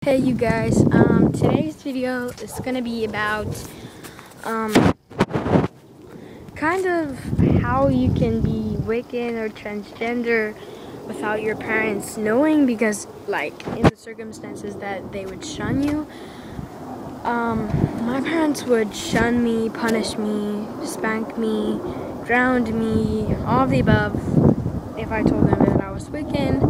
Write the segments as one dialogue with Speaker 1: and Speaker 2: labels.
Speaker 1: Hey you guys, today's video is gonna be about kind of how you can be Wiccan or transgender without your parents knowing, because like in the circumstances that they would shun you, my parents would shun me, punish me, spank me, ground me, all of the above if I told them that I was Wiccan,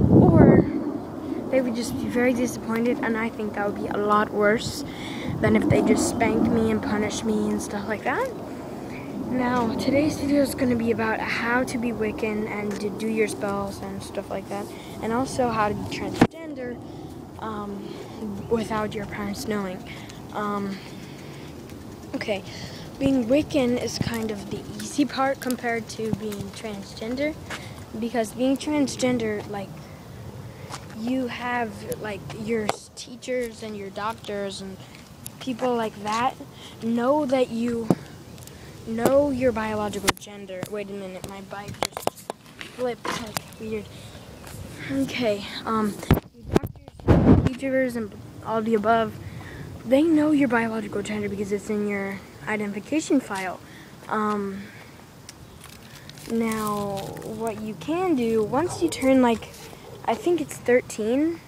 Speaker 1: or they would just be very disappointed, and I think that would be a lot worse than if they just spanked me and punished me and stuff like that. Now, today's video is going to be about how to be Wiccan and to do your spells and stuff like that, and also how to be transgender without your parents knowing. Okay, being Wiccan is kind of the easy part compared to being transgender, because being transgender, like, you have like your teachers and your doctors and people like that know that you know your biological gender. Wait a minute, my bike just flipped like weird. Okay, your doctors, teachers, and all the above, they know your biological gender because it's in your identification file. Now, what you can do, once you turn like, I think it's 13,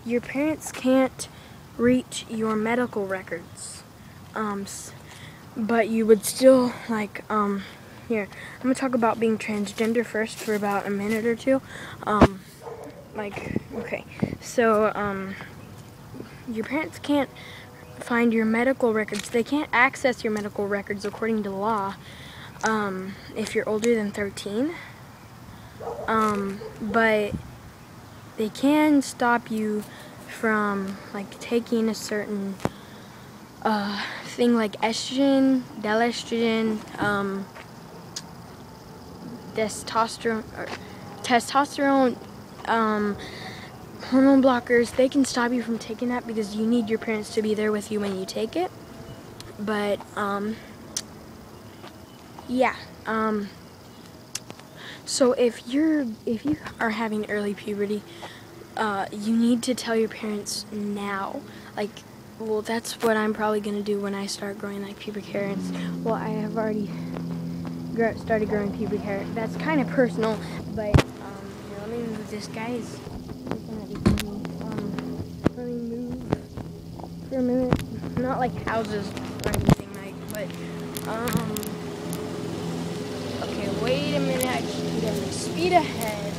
Speaker 1: your parents can't reach your medical records. But you would still, like, here, I'm gonna talk about being transgender first for about a minute or two. Okay, so, your parents can't find your medical records. They can't access your medical records according to law, if you're older than 13. But they can stop you from like taking a certain thing like estrogen, estrogen, testosterone, hormone blockers. They can stop you from taking that because you need your parents to be there with you when you take it. But yeah. So if you are having early puberty, you need to tell your parents now. Like, well, that's what I'm probably gonna do when I start growing like pubic hair. Well, I have already started growing pubic hair. That's kind of personal, but here, let me move this, guys. Let me move for a minute. Not like houses or anything, like, but okay, wait a minute, I just need to speed ahead.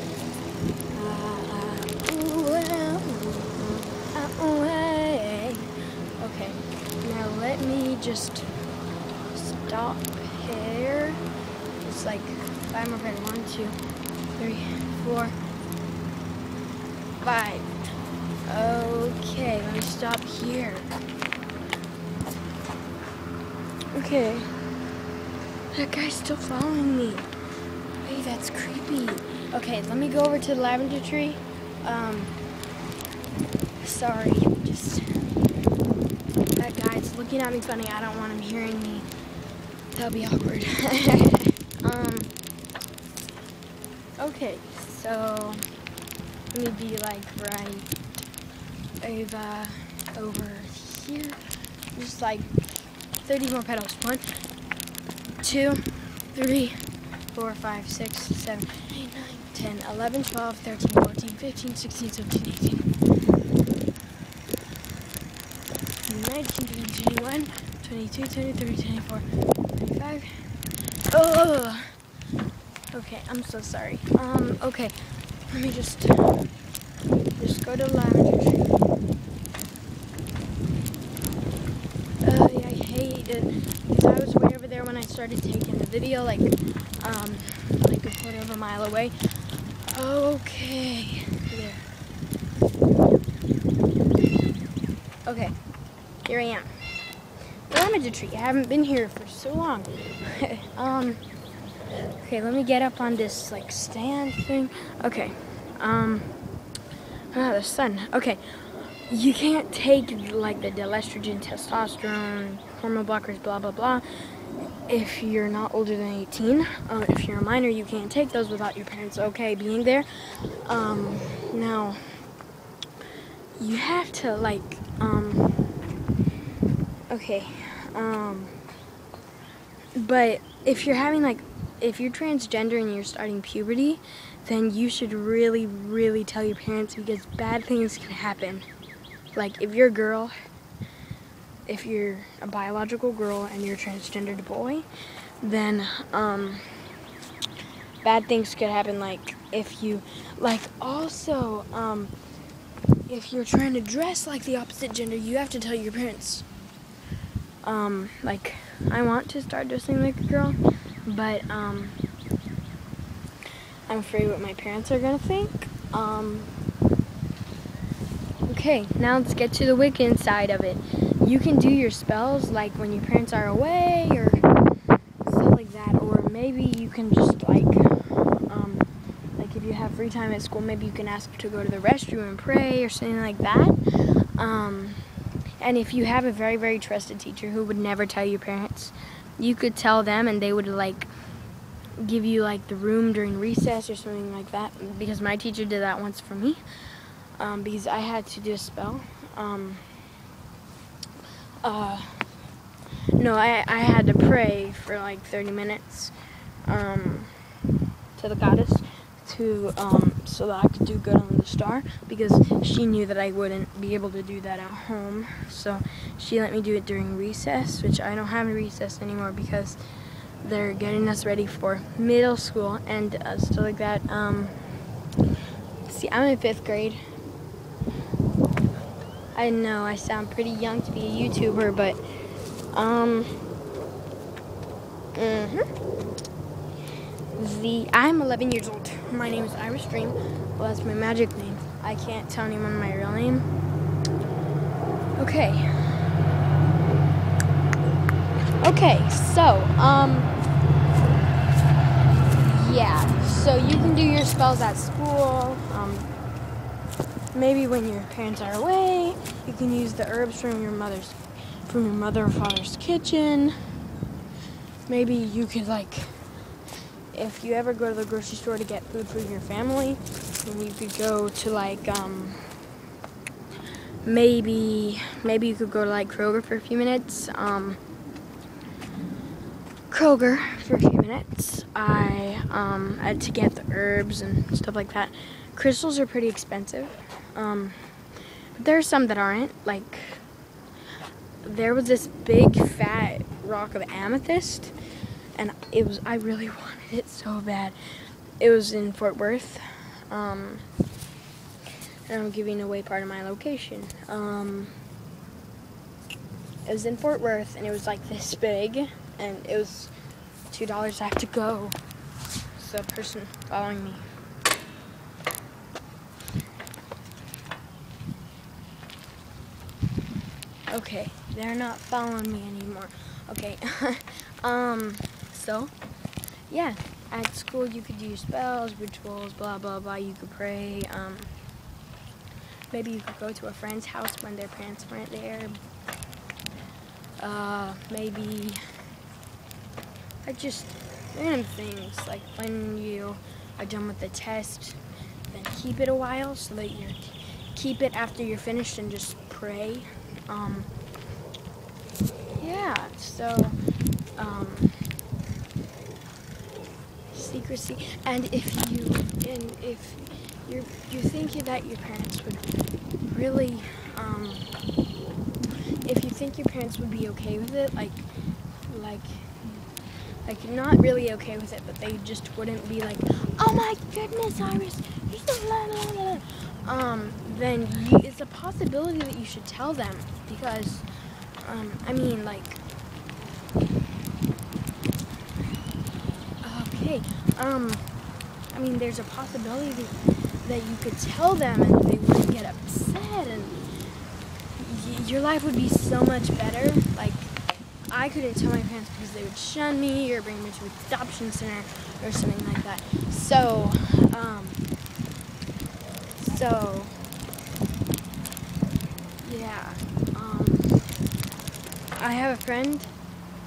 Speaker 1: Okay, now let me just stop here. It's like 5 more minutes. 1, 2, 3, 4, 5. Okay, let me stop here. Okay. That guy's still following me. Hey, that's creepy. Okay, let me go over to the lavender tree. Sorry, just that guy's looking at me funny. I don't want him hearing me. That'll be awkward. Okay, so let me be like right over here. Just like 30 more petals. 1, 2, 3, 4, 5, 6, 7, 8, 9, 10, 11, 12, 13, 14, 15, 16, 17, 18, 19, 20, 21, 22, 23, 24, 25. Ugh. Okay, I'm so sorry. Okay, let me just go to lavender tree. Yeah, I hate it. Because I was way over there when I started taking the video, like a quarter of a mile away. Okay. There. Okay. Here I am. The lavender tree. I haven't been here for so long. Okay, let me get up on this like stand thing. Okay. The sun. Okay. You can't take like the estrogen, testosterone, hormone blockers, blah blah blah, if you're not older than 18. If you're a minor, you can't take those without your parents being there. Now, you have to like, okay, but if you're having like, if you're transgender and you're starting puberty, then you should really, really tell your parents, because bad things can happen. Like if you're a girl, if you're a biological girl and you're a transgendered boy, then bad things could happen. Like if you, like also, if you're trying to dress like the opposite gender, you have to tell your parents. Like I want to start dressing like a girl, but I'm afraid what my parents are gonna think. Okay, now let's get to the Wiccan side of it. You can do your spells like when your parents are away or stuff like that, or maybe you can just like if you have free time at school, maybe you can ask to go to the restroom and pray or something like that. And if you have a very, very trusted teacher who would never tell your parents, you could tell them and they would like give you like the room during recess or something like that, because my teacher did that once for me, because I had to do a spell. No, I had to pray for like 30 minutes to the goddess to so that I could do good on the star, because she knew that I wouldn't be able to do that at home, so she let me do it during recess, which I don't have a recess anymore because they're getting us ready for middle school and stuff like that. See, I'm in 5th grade. I know I sound pretty young to be a YouTuber, but I'm 11 years old. My name is Iris Dream. Well, that's my magic name. I can't tell anyone my real name. Okay. Okay, so, yeah. So you can do your spells at school. Maybe when your parents are away, you can use the herbs from your mother or father's kitchen. Maybe you could like, if you ever go to the grocery store to get food for your family, then you could go to like, maybe you could go to like Kroger for a few minutes. To get the herbs and stuff like that. Crystals are pretty expensive. But there are some that aren't. Like, there was this big fat rock of amethyst, and I really wanted it so bad. It was in Fort Worth, and I'm giving away part of my location. It was in Fort Worth, and it was like this big, and it was $2. I have to go. So a person following me. Okay, they're not following me anymore. Okay, so, yeah, at school you could do your spells, rituals, blah, blah, blah. You could pray. Maybe you could go to a friend's house when their parents weren't there. Maybe, like just random things, like when you are done with the test, then keep it a while so that keep it after you're finished and just pray. Yeah, so, secrecy, and if you're thinking that your parents would really, if you think your parents would be okay with it, like not really okay with it, but they just wouldn't be like, oh my goodness, Iris, you're so blah, blah, blah. Then it's a possibility that you should tell them, because, I mean, like, okay, I mean, there's a possibility that you could tell them and they wouldn't get upset, and your life would be so much better. Like, I couldn't tell my parents because they would shun me or bring me to an adoption center or something like that. So, yeah, I have a friend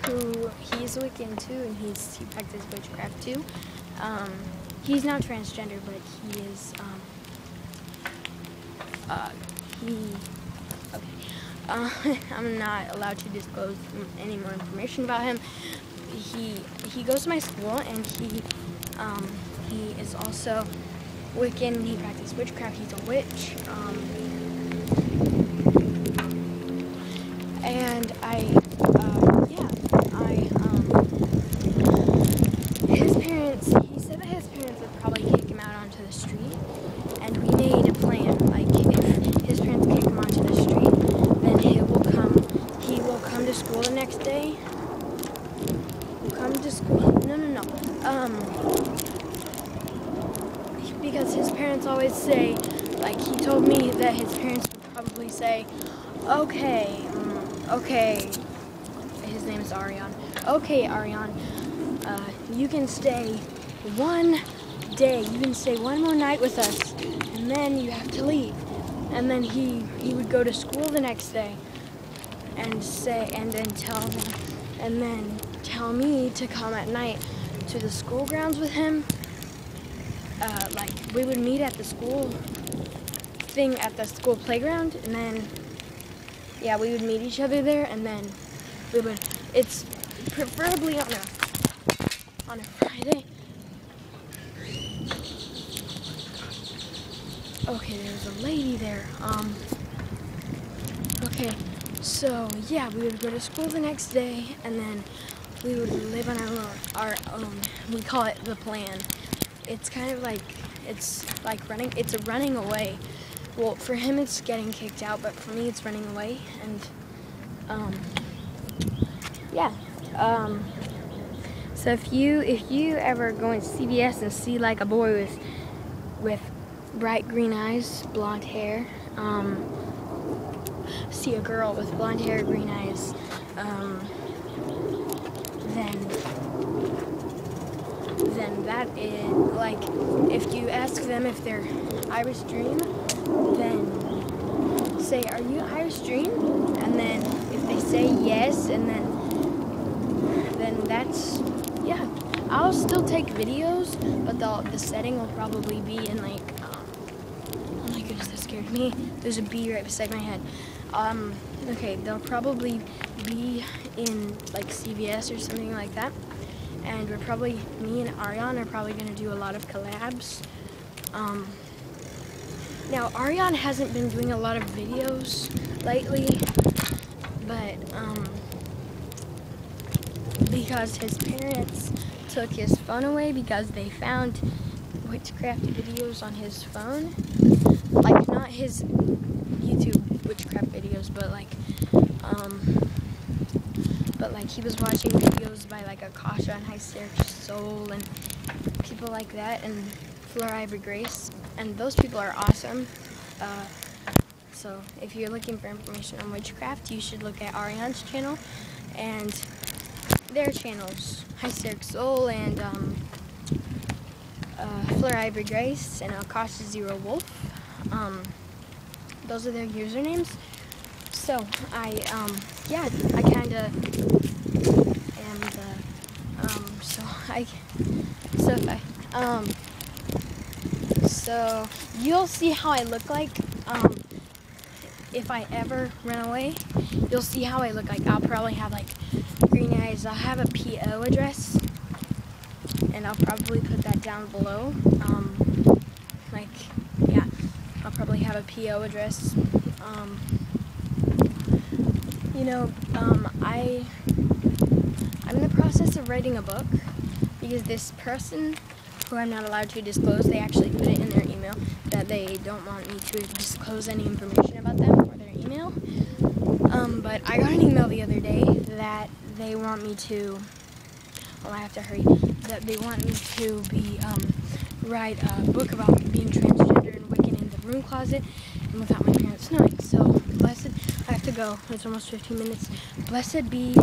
Speaker 1: who, he's Wiccan too, and he practices witchcraft too. He's not transgender, but he is, I'm not allowed to disclose any more information about him. He goes to my school, and he is also Wiccan. He practices witchcraft. He's a witch. And his parents, he said that his parents would probably kick him out onto the street, and we made a plan. Like, if his parents kick him onto the street, then he will come to school the next day. He'll come to school, because his parents always say, like, he told me that his parents would probably say, okay, his name is Ariane. Okay, Ariane, you can stay one day, you can stay one more night with us, and then you have to leave. And then he would go to school the next day and tell me to come at night to the school grounds with him. Like, we would meet at the school playground, and then we would meet each other there, and then it's preferably on a Friday. Okay, there's a lady there. Okay, so yeah, we would go to school the next day, and then we would live on our own. We call it the plan. It's kind of like, it's running away. Well, for him it's getting kicked out, but for me it's running away. And so if you ever go in CVS and see like a boy with bright green eyes, blonde hair, see a girl with blonde hair, green eyes, then that is, like, if you ask them if they're Irish Dream, then say, are you Irish Dream? And then if they say yes, and then that's, yeah. I'll still take videos, but the setting will probably be in, like, oh my goodness, that scared me. There's a bee right beside my head. Okay, they'll probably be in, like, CVS or something like that. And me and Ariane are probably going to do a lot of collabs. Now, Ariane hasn't been doing a lot of videos lately, but, because his parents took his phone away because they found witchcraft videos on his phone. Like, not his YouTube witchcraft videos, but he was watching videos by like Akasha and High Soul and people like that, and Flora Ivory Grace, and those people are awesome. So if you're looking for information on witchcraft, you should look at Ariane's channel and their channels, High Soul and Flora Ivory Grace and Akasha Zero Wolf. Those are their usernames. So I kind of am so you'll see how I look like if I ever run away. You'll see how I look like. I'll probably have like green eyes. I'll have a PO address, and I'll probably put that down below. I'll probably have a PO address. I'm in the process of writing a book, because this person, who I'm not allowed to disclose, they actually put it in their email that they don't want me to disclose any information about them or their email. But I got an email the other day that they want me to, I have to hurry, that they want me to write a book about being transgender and Wiccan in the room closet and without my parents knowing. So, blessed, I have to go. It's almost 15 minutes. Blessed be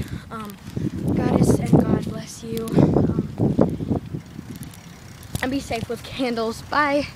Speaker 1: Goddess, and God bless you. And be safe with candles. Bye.